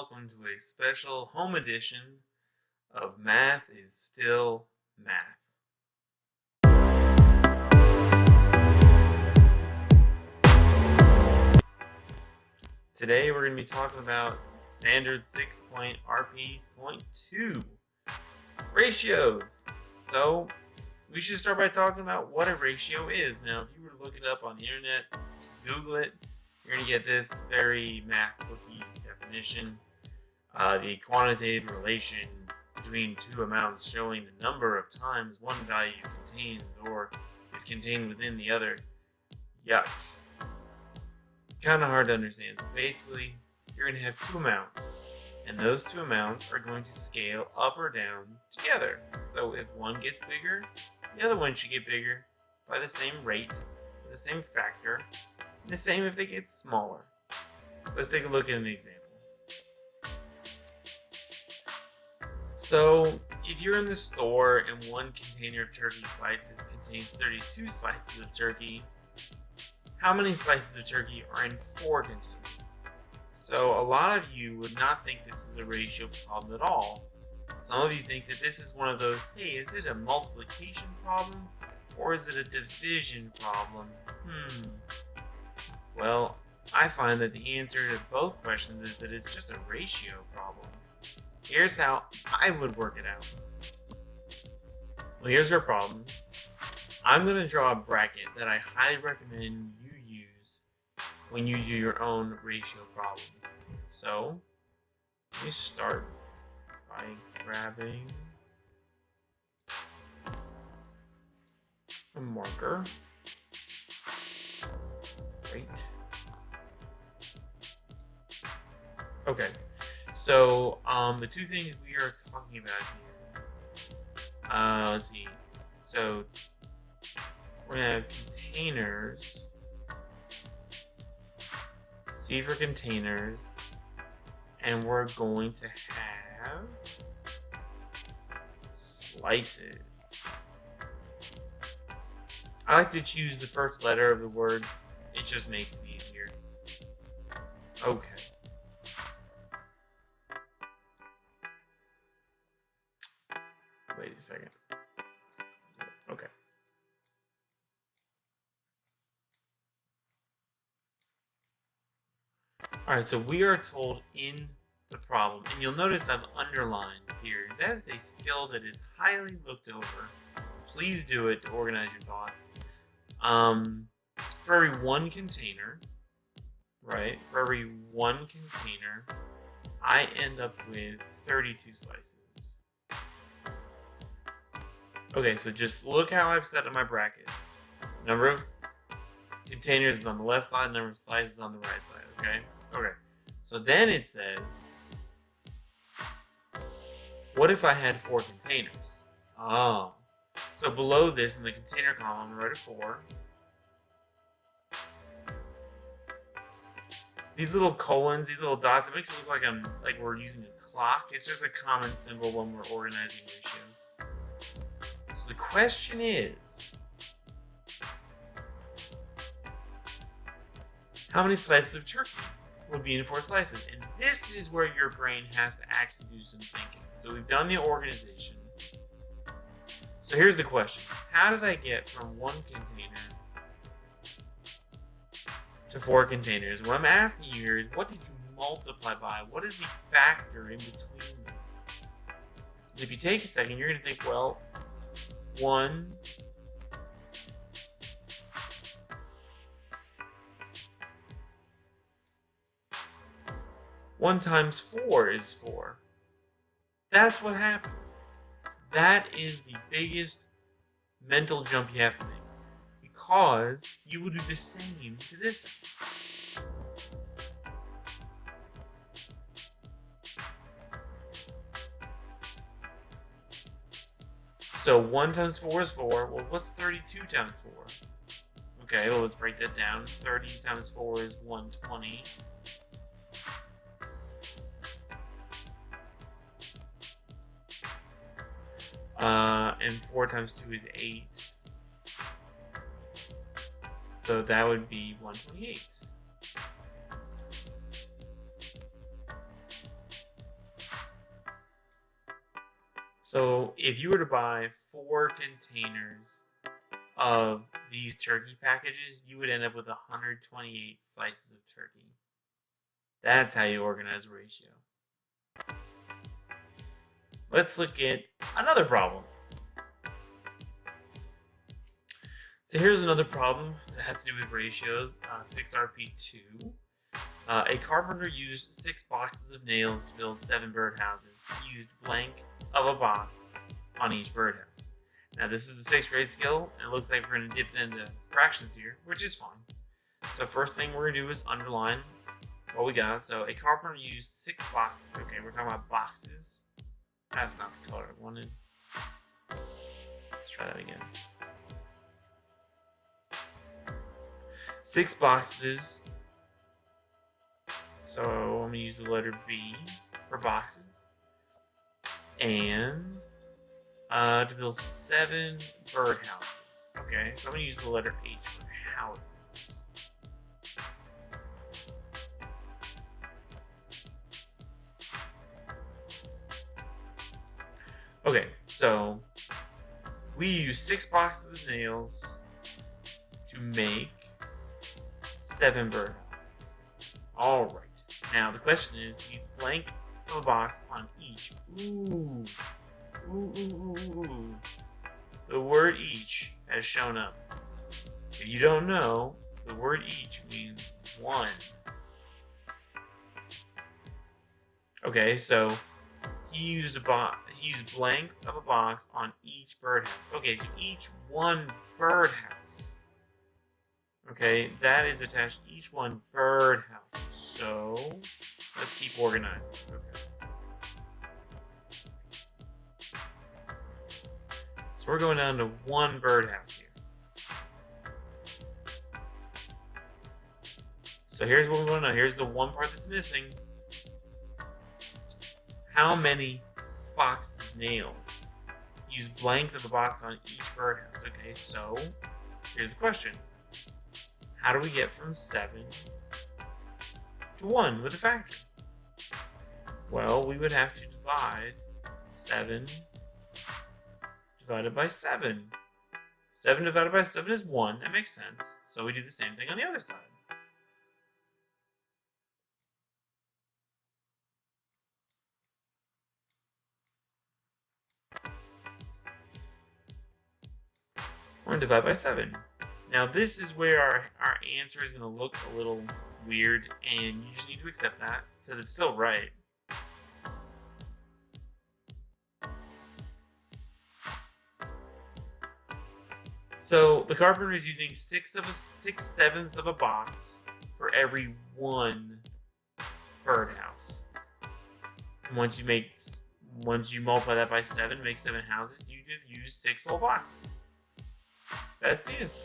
welcome to a special home edition of Math is Still Math. Today we're going to be talking about standard 6-point RP.2 ratios. So we should start by talking about what a ratio is. Now, if you were to look it up on the internet, just Google it, you're going to get this very math booky definition. The quantitative relation between two amounts showing the number of times one value contains or is contained within the other. Yuck. Kind of hard to understand. So basically, you're going to have two amounts, and those two amounts are going to scale up or down together. So if one gets bigger, the other one should get bigger by the same rate, the same factor, and the same if they get smaller. Let's take a look at an example. So if you're in the store and one container of turkey slices contains 32 slices of turkey, how many slices of turkey are in 4 containers? So a lot of you would not think this is a ratio problem at all. Some of you think that this is one of those, hey, is it a multiplication problem or is it a division problem? Well, I find that the answer to both questions is that it's just a ratio problem. Here's how I would work it out. Well, here's our problem. I'm going to draw a bracket that I highly recommend you use when you do your own ratio problems. So, let me start by grabbing a marker. Great. Okay. So, the two things we are talking about here, let's see. So, we're going to have containers. C for containers. And we're going to have slices. I like to choose the first letter of the words. It just makes it easier. Okay. Wait a second. Okay. Alright, so we are told in the problem, and you'll notice I've underlined here, that is a skill that is highly looked over. Please do it to organize your thoughts. For every one container, right, for every one container, I end up with 32 slices. Okay, so just look how I've set up my bracket. Number of containers is on the left side, number of slices on the right side, okay? Okay, so then it says, what if I had 4 containers? Oh, so below this in the container column, I'm going to write a 4. These little colons, these little dots, it makes it look like we're using a clock. It's just a common symbol when we're organizing ratios. So the question is, how many slices of turkey would be in 4 slices? And this is where your brain has to actually do some thinking. So we've done the organization. So here's the question. How did I get from 1 container to 4 containers? What I'm asking you here is, what did you multiply by? What is the factor in between them? If you take a second, you're going to think, well, 1 times 4 is 4. That's what happened. That is the biggest mental jump you have to make, because you will do the same to this. So 1 times 4 is 4. Well, what's 32 times 4? Okay, well, let's break that down. 30 times 4 is 120. And 4 times 2 is 8. So that would be 128. So if you were to buy 4 containers of these turkey packages, you would end up with 128 slices of turkey. That's how you organize a ratio. Let's look at another problem. So here's another problem that has to do with ratios, 6RP2. A carpenter used 6 boxes of nails to build 7 birdhouses. He used blank of a box on each birdhouse. Now this is a 6th grade skill, and it looks like we're going to dip into fractions here, which is fine. So first thing we're going to do is underline what we got. So a carpenter used 6 boxes. Okay, we're talking about boxes. That's not the color I wanted. Let's try that again. 6 boxes. So I'm going to use the letter B for boxes. And to build 7 birdhouses. Okay, so I'm going to use the letter H for houses. Okay, so we use 6 boxes of nails to make 7 birdhouses. Alright, now the question is, use blank of a box on each. Ooh. The word each has shown up. If you don't know, the word each means 1. Okay, so he used blank of a box on each birdhouse. Okay, so each one birdhouse. Okay, that is attached to each one birdhouse. So let's keep organizing. Okay. So we're going down to 1 birdhouse here. So here's what we want to know. Here's the one part that's missing. How many boxes of nails? Use blank of the box on each birdhouse. Okay, so here's the question. How do we get from 7 to 1 with a factor? Well, we would have to divide 7 divided by 7. 7 divided by 7 is 1. That makes sense. So we do the same thing on the other side. We're going to divide by 7. Now this is where our answer is going to look a little weird, and you just need to accept that, because it's still right. So the carpenter is using 6/7 of a box for every 1 birdhouse. And once you multiply that by 7, make 7 houses, you use 6 whole boxes. That's the answer.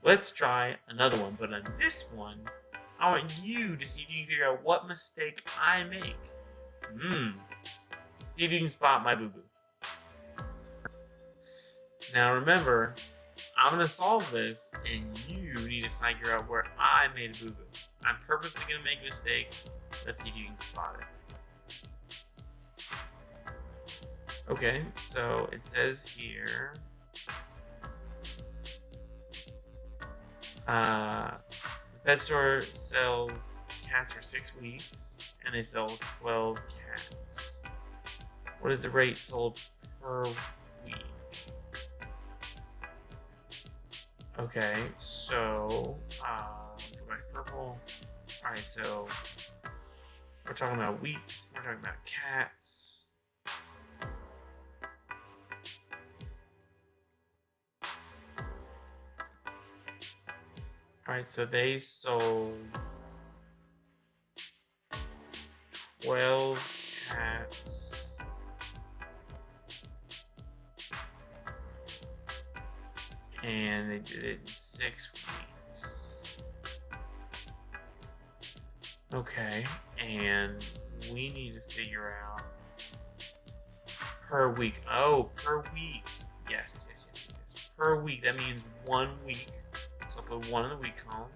Let's try another one, but on this one, I want you to see if you can figure out what mistake I make. See if you can spot my boo-boo. Now remember, I'm going to solve this, and you need to figure out where I made a boo-boo. I'm purposely going to make a mistake. Let's see if you can spot it. Okay, so it says here, the pet store sells cats for 6 weeks, and they sell 12 cats. What is the rate sold per week? Okay, so go back to purple. Alright, so we're talking about weeks, we're talking about cats. Alright, so they sold 12 cats. And they did it in 6 weeks. Okay, and we need to figure out per week. Oh, per week. Yes. Per week, that means 1 week. So I'll put 1 in the week column.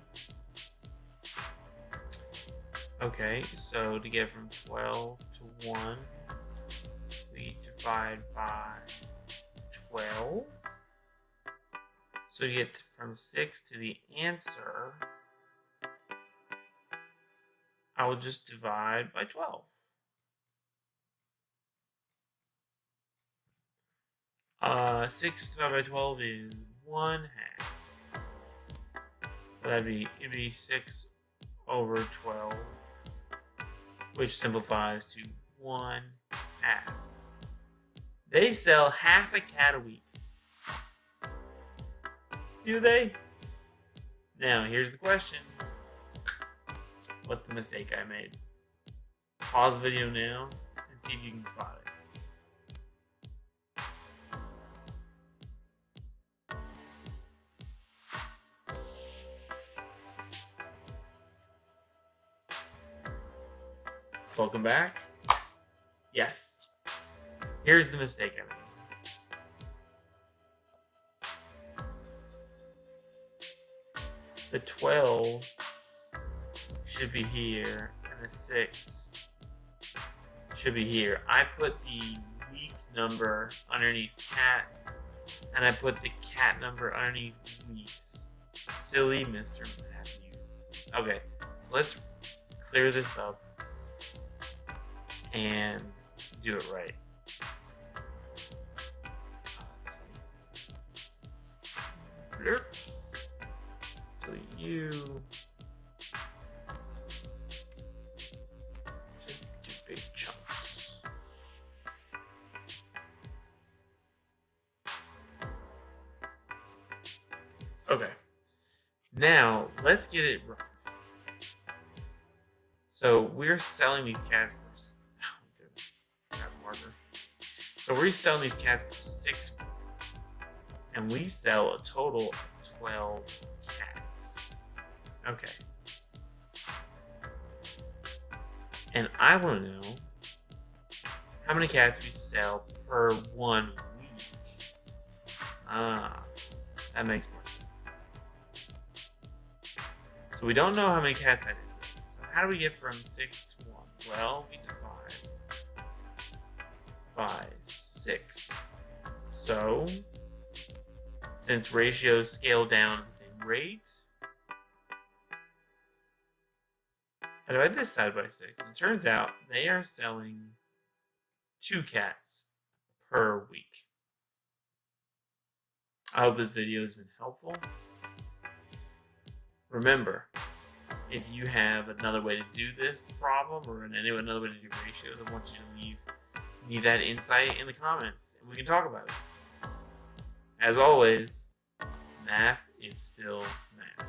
Okay, so to get from 12 to 1, divide by 12. So to get from 6 to the answer, I will just divide by 12. Six divided by 12 is 1/2. It'd be 6 over 12, which simplifies to 1/2. They sell half a cat a week. Do they? Now, here's the question. What's the mistake I made? Pause the video now and see if you can spot it. Welcome back. Yes. Here's the mistake I made. The 12 should be here, and the 6 should be here. I put the week number underneath cat, and I put the cat number underneath weeks. Silly Mr. Matthews. Okay, so let's clear this up and do it right. So you do big chunks. Okay. Now let's get it right. So we're selling these cats for. So we're selling these cats for 6 weeks, and we sell a total of 12 cats. Okay. And I want to know how many cats we sell per 1 week. That makes more sense. So we don't know how many cats that is. So how do we get from 6 to 1? Well, we divide by 6. So, since ratios scale down at the same rate, I divide this side by 6. And it turns out they are selling 2 cats per week. I hope this video has been helpful. Remember, if you have another way to do this problem or another way to do ratios, I want you to leave that insight in the comments and we can talk about it. As always, math is still math.